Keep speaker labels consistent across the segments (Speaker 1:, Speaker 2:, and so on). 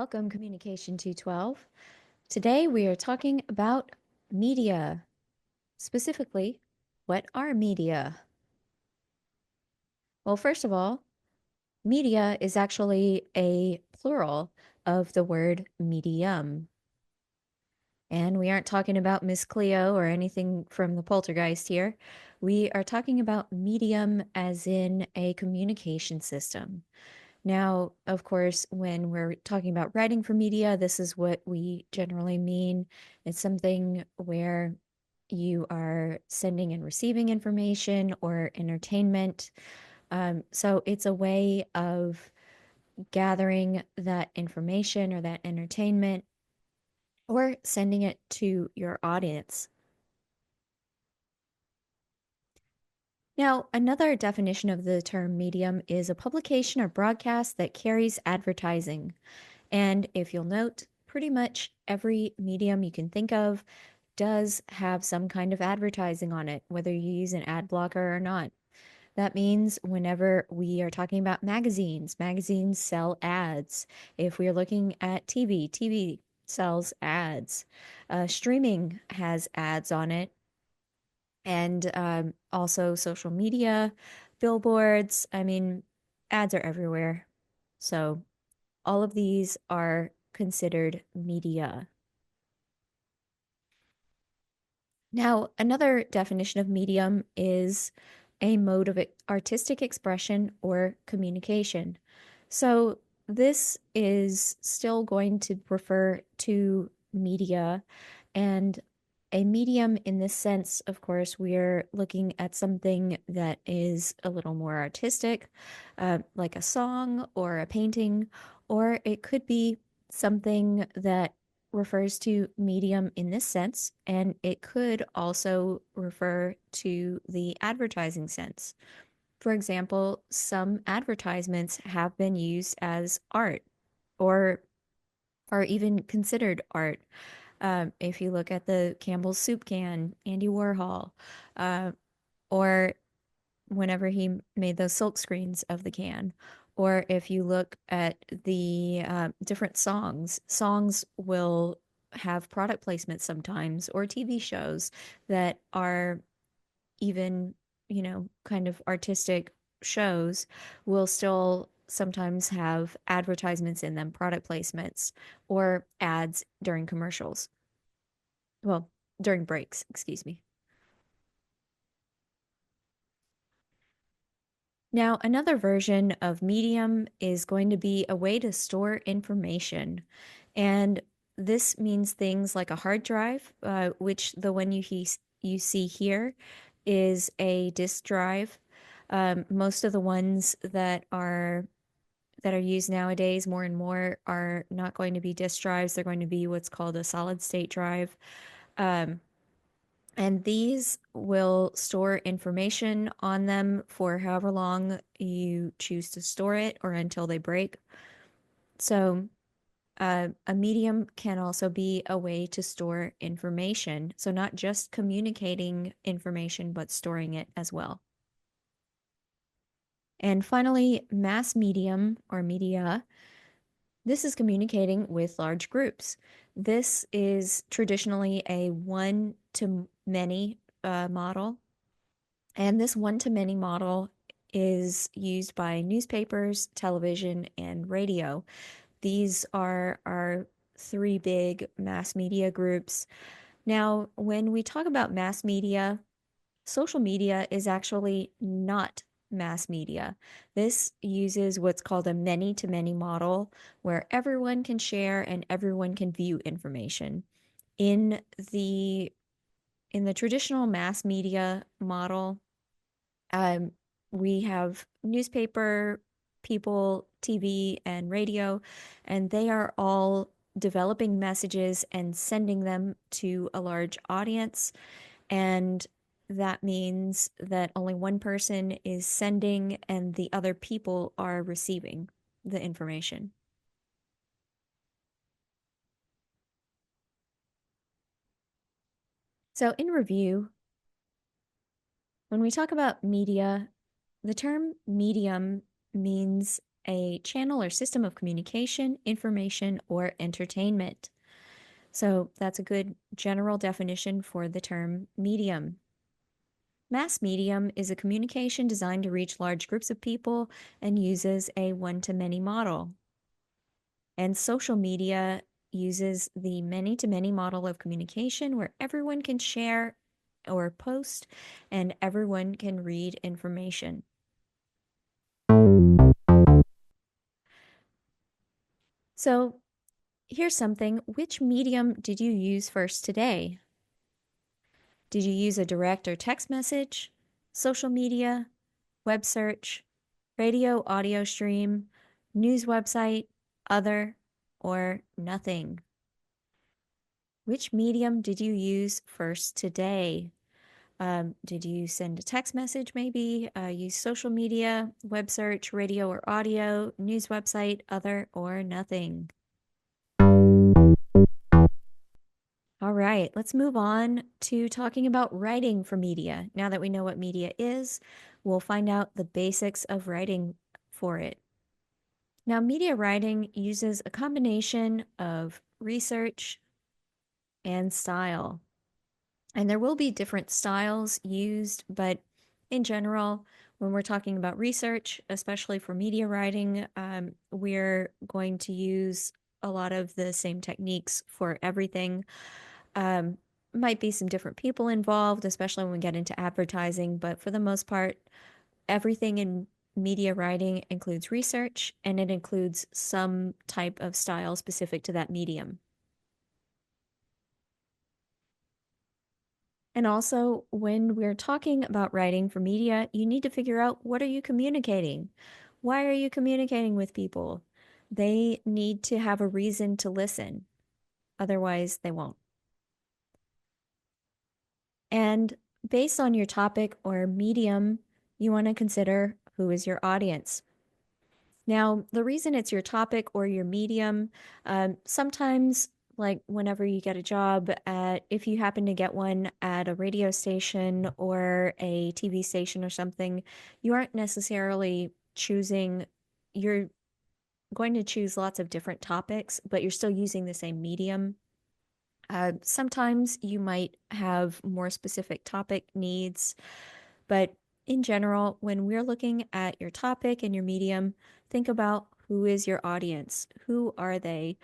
Speaker 1: Welcome, Communication 212. Today we are talking about media. Specifically, what are media? Well, first of all, media is actually a plural of the word medium. And we aren't talking about Miss Cleo or anything from the Poltergeist here. We are talking about medium as in a communication system. Now, of course, when we're talking about writing for media, this is what we generally mean. It's something where you are sending and receiving information or entertainment. So it's a way of gathering that information or that entertainment or sending it to your audience. Now, another definition of the term medium is a publication or broadcast that carries advertising. And if you'll note, pretty much every medium you can think of does have some kind of advertising on it, whether you use an ad blocker or not. That means whenever we are talking about magazines, magazines sell ads. If we are looking at TV, TV sells ads. Streaming has ads on it. And also social media, billboards. I mean, ads are everywhere. So all of these are considered media. Now, another definition of medium is a mode of artistic expression or communication. So, this is still going to refer to media, and a medium in this sense, of course, we're looking at something that is a little more artistic, like a song or a painting, or it could be something that refers to medium in this sense, and it could also refer to the advertising sense. For example, some advertisements have been used as art or are even considered art. If you look at the Campbell's soup can, Andy Warhol, uh, or whenever he made those silk screens of the can, or if you look at the different songs, songs will have product placement sometimes, or TV shows that are even, kind of artistic shows will still sometimes have advertisements in them, product placements, or ads during commercials. Well, during breaks, excuse me. Now, another version of Medium is going to be a way to store information. And this means things like a hard drive, which the one you see here is a disk drive. Most of the ones that are used nowadays more and more are not going to be disk drives. They're going to be what's called a solid state drive. Um, and these will store information on them for however long you choose to store it or until they break. So, a medium can also be a way to store information. So, not just communicating information, but storing it as well. And finally, mass medium or media. This is communicating with large groups. This is traditionally a one to many model. And this one to many model is used by newspapers, television, and radio. These are our three big mass media groups. Now, when we talk about mass media, social media is actually not mass media. This uses what's called a many to many model where everyone can share and everyone can view information. In the in the traditional mass media model, um, we have newspaper people, TV, and radio, and they are all developing messages and sending them to a large audience. And that means that only one person is sending and the other people are receiving the information. So, in review, when we talk about media, the term medium means a channel or system of communication, information, or entertainment. So that's a good general definition for the term medium. Mass medium is a communication designed to reach large groups of people and uses a one-to-many model. And social media uses the many-to-many model of communication where everyone can share or post and everyone can read information. So here's something. Which medium did you use first today? Did you use a direct or text message, social media, web search, radio, audio stream, news website, other, or nothing? Which medium did you use first today? Did you send a text message maybe? Use social media, web search, radio or audio, news website, other, or nothing? All right, let's move on to talking about writing for media. Now that we know what media is, we'll find out the basics of writing for it. Now, media writing uses a combination of research and style. And there will be different styles used, but in general, when we're talking about research, especially for media writing, we're going to use a lot of the same techniques for everything. Um, might be some different people involved, especially when we get into advertising, but for the most part, everything in media writing includes research and it includes some type of style specific to that medium. And also, when we're talking about writing for media, you need to figure out what are you communicating? Why are you communicating with people? They need to have a reason to listen. Otherwise, they won't. And based on your topic or medium, you want to consider who is your audience. Now, the reason it's your topic or your medium, sometimes, like whenever you get a job at, if you happen to get one at a radio station or a TV station or something, you aren't necessarily choosing, you're going to choose lots of different topics, but you're still using the same medium. Sometimes you might have more specific topic needs, but in general, when we're looking at your topic and your medium, think about who is your audience? Who are they?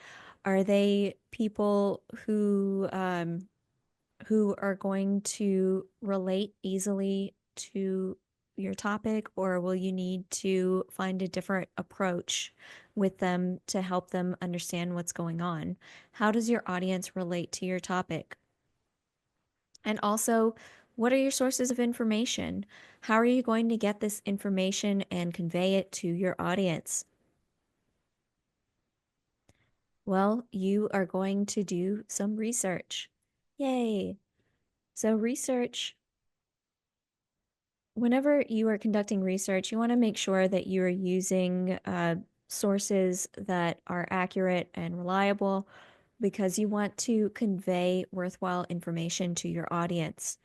Speaker 1: Are they people who are going to relate easily to your topic, or will you need to find a different approach with them to help them understand what's going on? How does your audience relate to your topic? And also, what are your sources of information? How are you going to get this information and convey it to your audience? Well, you are going to do some research. Yay! So, research, whenever you are conducting research, you want to make sure that you are using sources that are accurate and reliable because you want to convey worthwhile information to your audience.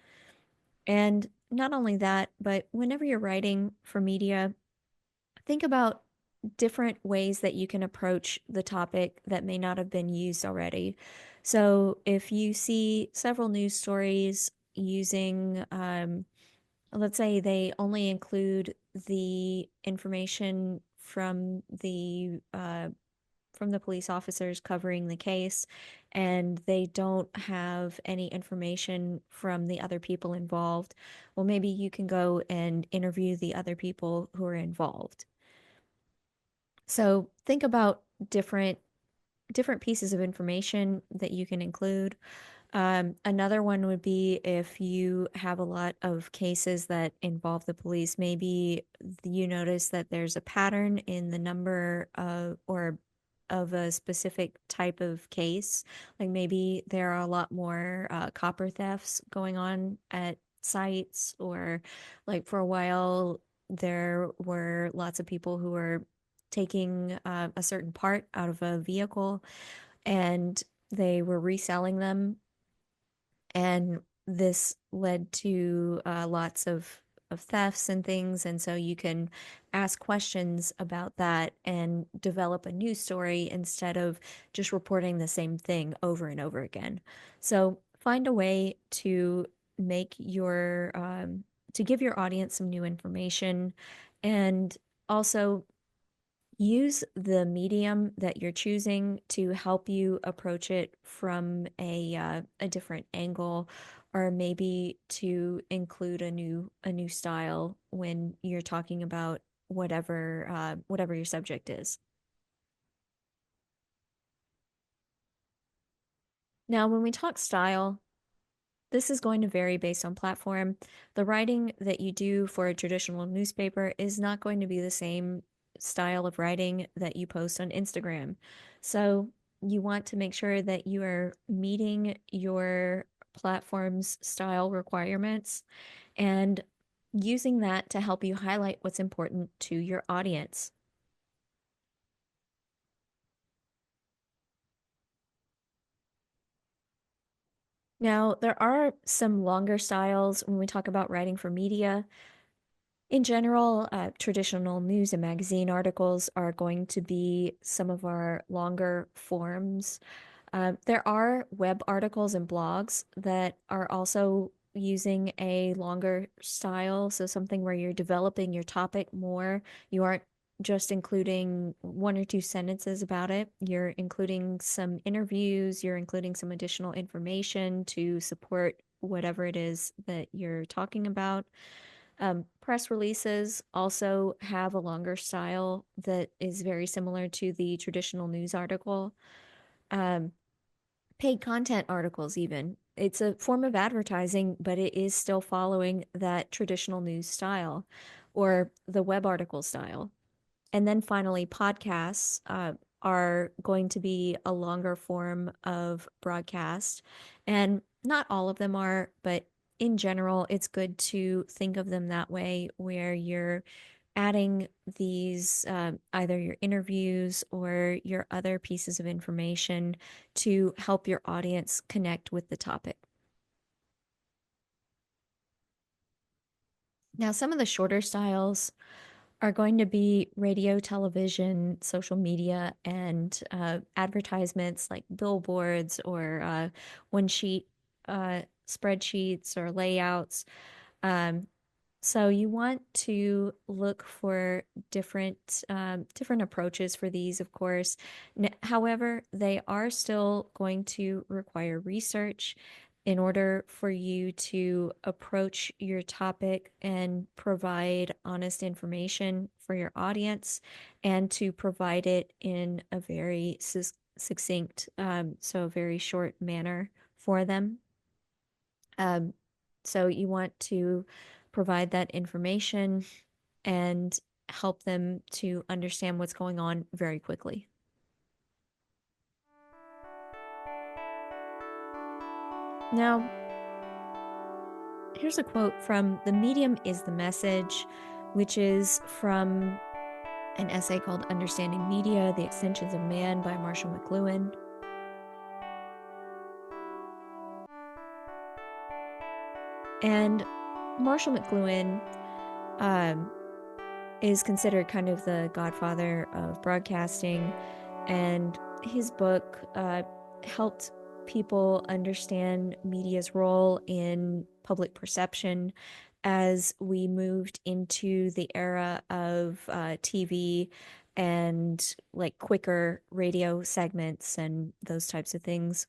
Speaker 1: And not only that, but whenever you're writing for media, think about different ways that you can approach the topic that may not have been used already. So if you see several news stories using, let's say they only include the information from the police officers covering the case, and they don't have any information from the other people involved. Well, maybe you can go and interview the other people who are involved. So think about different pieces of information that you can include. Another one would be if you have a lot of cases that involve the police, maybe you notice that there's a pattern in the number of or of a specific type of case. Like maybe there are a lot more copper thefts going on at sites, or like for a while there were lots of people who were taking a certain part out of a vehicle and they were reselling them, and this led to lots of of thefts and things, and so you can ask questions about that and develop a news story instead of just reporting the same thing over and over again. So find a way to make your to give your audience some new information, and also use the medium that you're choosing to help you approach it from a different angle, or maybe to include a new style when you're talking about whatever your subject is. Now, when we talk style, this is going to vary based on platform. The writing that you do for a traditional newspaper is not going to be the same style of writing that you post on Instagram. So you want to make sure that you are meeting your platform's style requirements and using that to help you highlight what's important to your audience. Now, there are some longer styles when we talk about writing for media. In general, traditional news and magazine articles are going to be some of our longer forms. There are web articles and blogs that are also using a longer style, so something where you're developing your topic more. You aren't just including one or two sentences about it. You're including some interviews, you're including some additional information to support whatever it is that you're talking about. Press releases also have a longer style that is very similar to the traditional news article. Um, Paid content articles, even. It's a form of advertising, but it is still following that traditional news style or the web article style. And then finally, podcasts are going to be a longer form of broadcast. And not all of them are, but in general, it's good to think of them that way, where you're adding these either your interviews or your other pieces of information to help your audience connect with the topic. Now, some of the shorter styles are going to be radio, television, social media, and advertisements like billboards or one sheet spreadsheets or layouts. Um, so you want to look for different approaches for these, of course. However, they are still going to require research in order for you to approach your topic and provide honest information for your audience, and to provide it in a very succinct, so a very short manner for them. Um, so you want to provide that information and help them to understand what's going on very quickly. Now, here's a quote from The Medium is the Message, which is from an essay called Understanding Media, The Extensions of Man by Marshall McLuhan. And Marshall McLuhan um, is considered kind of the godfather of broadcasting, and his book helped people understand media's role in public perception as we moved into the era of TV and like quicker radio segments and those types of things.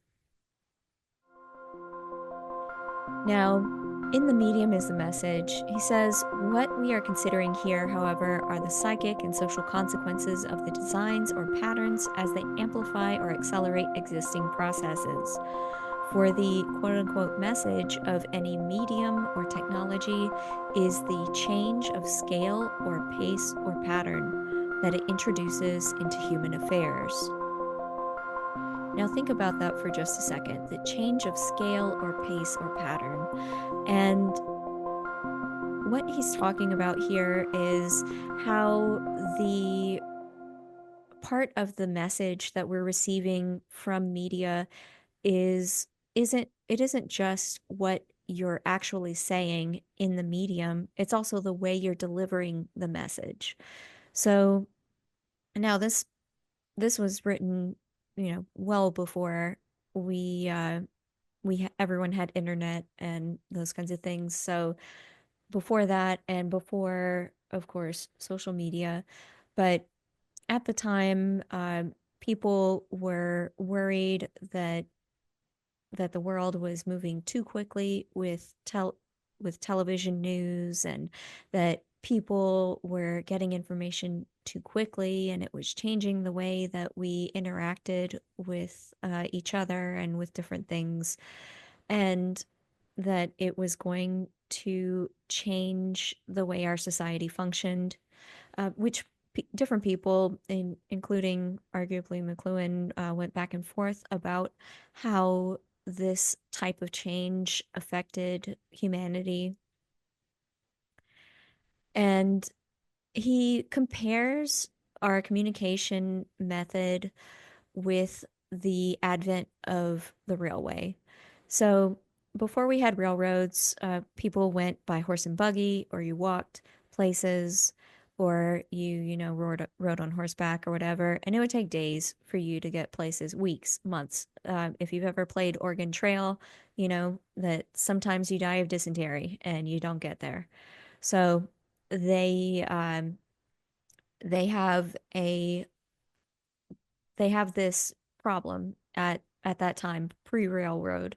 Speaker 1: Now, in The Medium is the Message, he says, what we are considering here, however, are the psychic and social consequences of the designs or patterns as they amplify or accelerate existing processes. For the quote unquote message of any medium or technology is the change of scale or pace or pattern that it introduces into human affairs. Now think about that for just a second, the change of scale or pace or pattern. And what he's talking about here is how the part of the message that we're receiving from media is isn't it isn't just what you're actually saying in the medium, it's also the way you're delivering the message. So now this was written, well before we everyone had internet and those kinds of things. So before that and before, of course, social media, but at the time, people were worried that the world was moving too quickly with television news, and that people were getting information too quickly, and it was changing the way that we interacted with each other and with different things, and that it was going to change the way our society functioned, which different people, including arguably McLuhan, went back and forth about how this type of change affected humanity. And he compares our communication method with the advent of the railway. So before we had railroads, people went by horse and buggy, or you walked places, or rode on horseback or whatever, and it would take days for you to get places, weeks, months. If you've ever played Oregon Trail, you know that sometimes you die of dysentery and you don't get there. So they um, they have a they have this problem at that time, pre-railroad,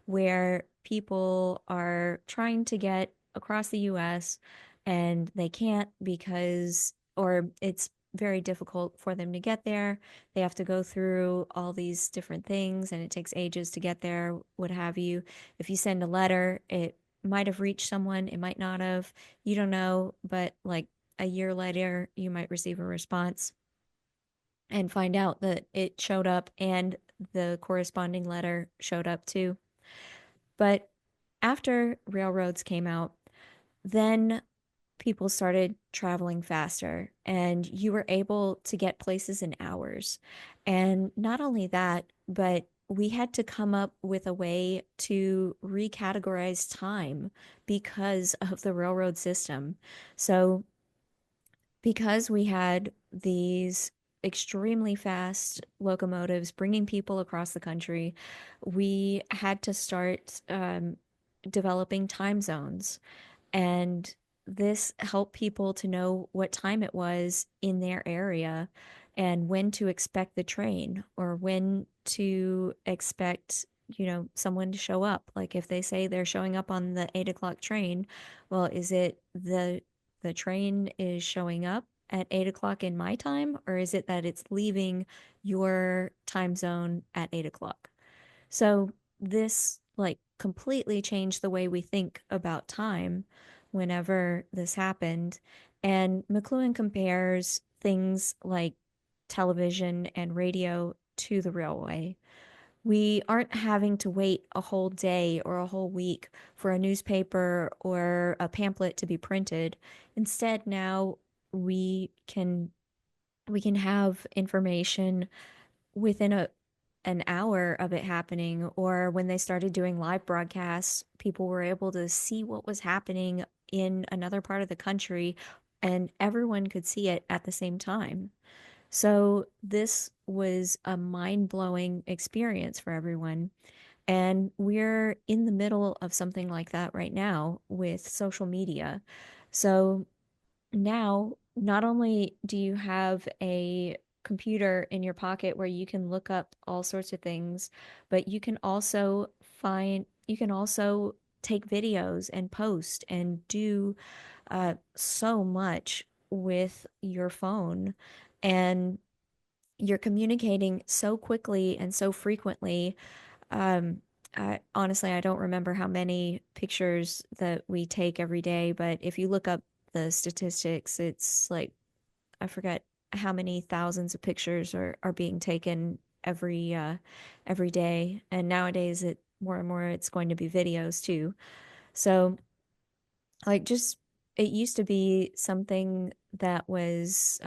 Speaker 1: where people are trying to get across the US and they can't because, or it's very difficult for them to get there. They have to go through all these different things and it takes ages to get there, what have you. If you send a letter, it might have reached someone, it might not have. You don't know, but like a year later, you might receive a response and find out that it showed up and the corresponding letter showed up too. But after railroads came out, then people started traveling faster and you were able to get places in hours. And not only that, but we had to come up with a way to recategorize time because of the railroad system. So because we had these extremely fast locomotives bringing people across the country, we had to start developing time zones. And this helped people to know what time it was in their area and when to expect the train or when to expect, someone to show up. Like if they say they're showing up on the 8 o'clock train, well, is it the train is showing up at 8 o'clock in my time, or is it that it's leaving your time zone at 8 o'clock? So this like completely changed the way we think about time whenever this happened. And McLuhan compares things like television and radio to the railway. We aren't having to wait a whole day or a whole week for a newspaper or a pamphlet to be printed. Instead, now we can we can have information within an hour of it happening. Or when they started doing live broadcasts, people were able to see what was happening in another part of the country and everyone could see it at the same time. So this was a mind-blowing experience for everyone. And we're in the middle of something like that right now with social media. So now, not only do you have a computer in your pocket where you can look up all sorts of things, but you can also take videos and post and do so much with your phone. And you're communicating so quickly and so frequently. Um, Honestly, I don't remember how many pictures that we take every day, but if you look up the statistics, it's like I forget how many thousands of pictures are being taken every day. And nowadays it more and more it's going to be videos too. So like just it used to be something that was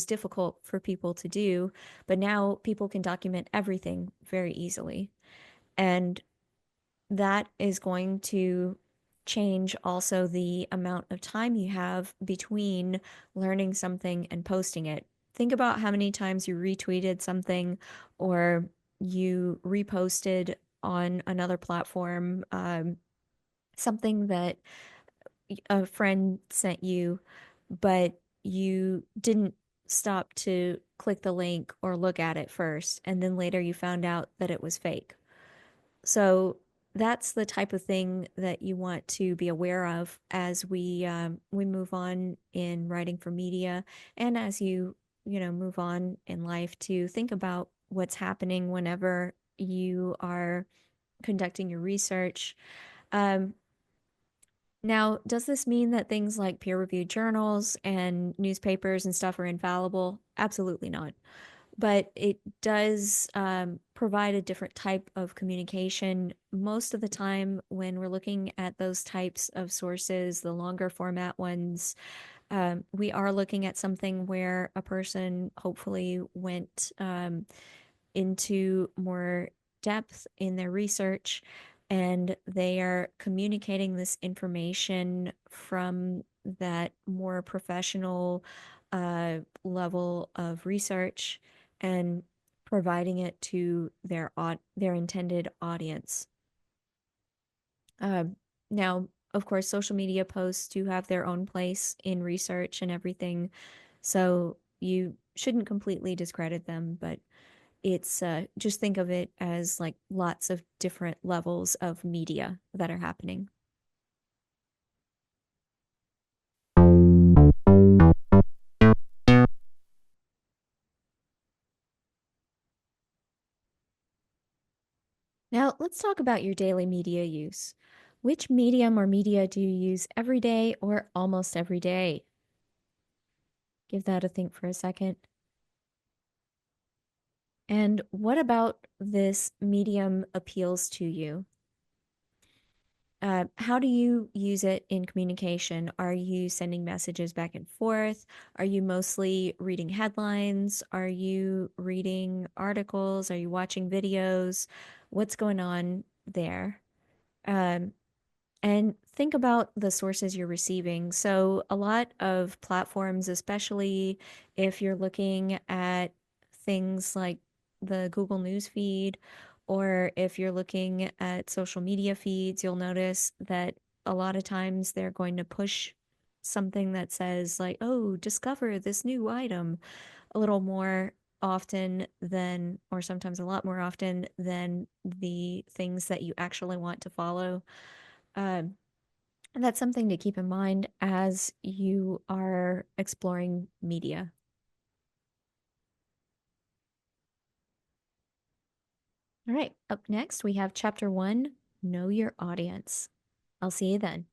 Speaker 1: difficult for people to do, but now people can document everything very easily. And that is going to change also the amount of time you have between learning something and posting it. Think about how many times you retweeted something or you reposted on another platform, something that a friend sent you, but you didn't stop to click the link or look at it first, and then later you found out that it was fake. So that's the type of thing that you want to be aware of as we move on in writing for media, and as you move on in life to think about what's happening whenever you are conducting your research. Um, Now, does this mean that things like peer-reviewed journals and newspapers and stuff are infallible? Absolutely not. But it does provide a different type of communication. Most of the time, when we're looking at those types of sources, the longer format ones, we are looking at something where a person hopefully went into more depth in their research and they are communicating this information from that more professional level of research and providing it to their intended audience. Um, Now, of course, social media posts do have their own place in research and everything, so you shouldn't completely discredit them, but it's just think of it as like lots of different levels of media that are happening. Now, let's talk about your daily media use. Which medium or media do you use every day or almost every day? Give that a think for a second. And what about this medium appeals to you? How do you use it in communication? Are you sending messages back and forth? Are you mostly reading headlines? Are you reading articles? Are you watching videos? What's going on there? Um, and think about the sources you're receiving. So, a lot of platforms, especially if you're looking at things like the Google News feed, or if you're looking at social media feeds, you'll notice that a lot of times they're going to push something that says, like, oh, discover this new item a little more often than, or sometimes a lot more often than the things that you actually want to follow. Um, and that's something to keep in mind as you are exploring media. All right, up next we have chapter one, Know Your Audience. I'll see you then.